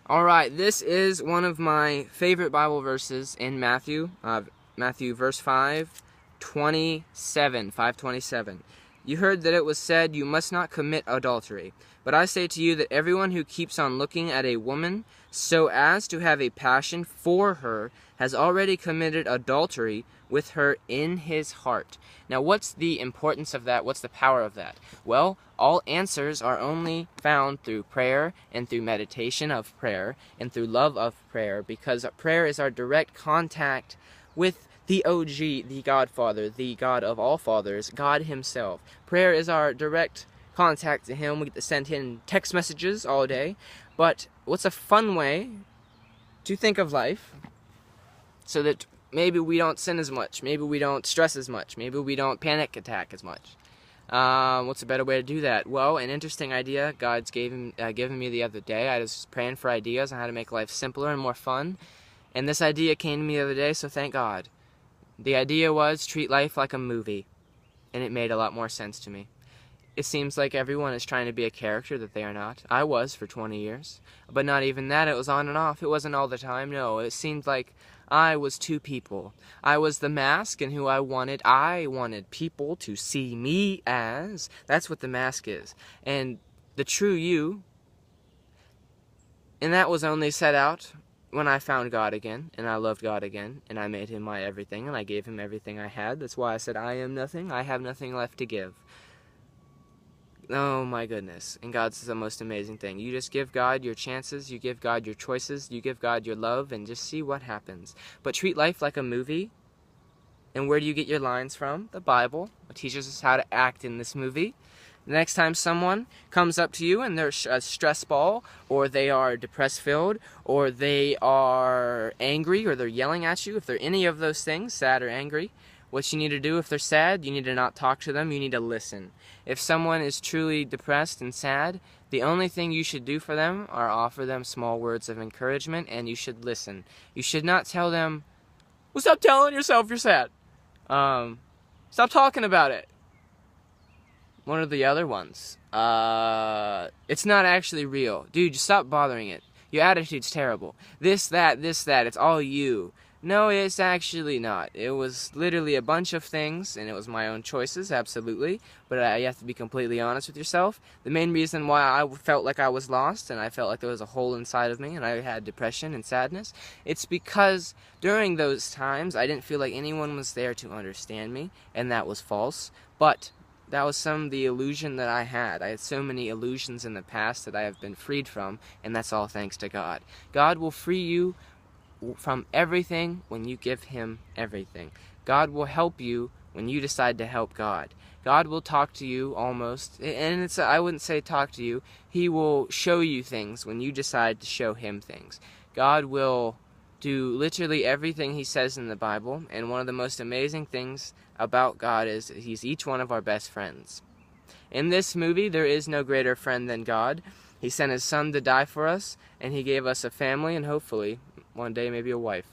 Alright, this is one of my favorite Bible verses in Matthew. Matthew verse 5:27. You heard that it was said, "You must not commit adultery." But I say to you that everyone who keeps on looking at a woman so as to have a passion for her has already committed adultery with her in his heart. Now, what's the importance of that? What's the power of that? Well, all answers are only found through prayer and through meditation of prayer and through love of prayer, because prayer is our direct contact with the OG, the Godfather, the God of all fathers, God himself. Prayer is our direct contact to him. We get to send him text messages all day. But what's a fun way to think of life so that maybe we don't sin as much, maybe we don't stress as much, maybe we don't panic attack as much? What's a better way to do that? Well, an interesting idea God's given me the other day. I was praying for ideas on how to make life simpler and more fun, and this idea came to me the other day, so thank God. The idea was treat life like a movie, and it made a lot more sense to me. It seems like everyone is trying to be a character that they are not. I was for 20 years, but not even that. It was on and off. It wasn't all the time. No, it seemed like I was two people. I was the mask and who I wanted. I wanted people to see me as. That's what the mask is. And the true you, and that was only set out when I found God again, and I loved God again, and I made him my everything, and I gave him everything I had. That's why I said, I am nothing. I have nothing left to give. Oh my goodness. And God's the most amazing thing. You just give God your chances, you give God your choices, you give God your love, and just see what happens. But treat life like a movie. And where do you get your lines from? The Bible. It teaches us how to act in this movie. The next time someone comes up to you and they're a stress ball, or they are depressed filled, or they are angry, or they're yelling at you, if they're any of those things, sad or angry, what you need to do if they're sad, you need to not talk to them, you need to listen. If someone is truly depressed and sad, the only thing you should do for them are offer them small words of encouragement, and you should listen. You should not tell them, well, stop telling yourself you're sad. Stop talking about it. One of the other ones. It's not actually real. Dude, just stop bothering it. Your attitude's terrible. This, that, it's all you. No, it's actually not. It was literally a bunch of things, and it was my own choices, absolutely. But you have to be completely honest with yourself. The main reason why I felt like I was lost, and I felt like there was a hole inside of me, and I had depression and sadness, it's because during those times, I didn't feel like anyone was there to understand me, and that was false. But that was some of the illusion that I had. I had so many illusions in the past that I have been freed from, and that's all thanks to God. God will free you from everything when you give him everything. God will help you when you decide to help God. God will talk to you almost, and I wouldn't say talk to you, he will show you things when you decide to show him things. God will do literally everything he says in the Bible, and one of the most amazing things about God is he's each one of our best friends. In this movie, there is no greater friend than God. He sent his son to die for us, and he gave us a family, and hopefully one day maybe a wife.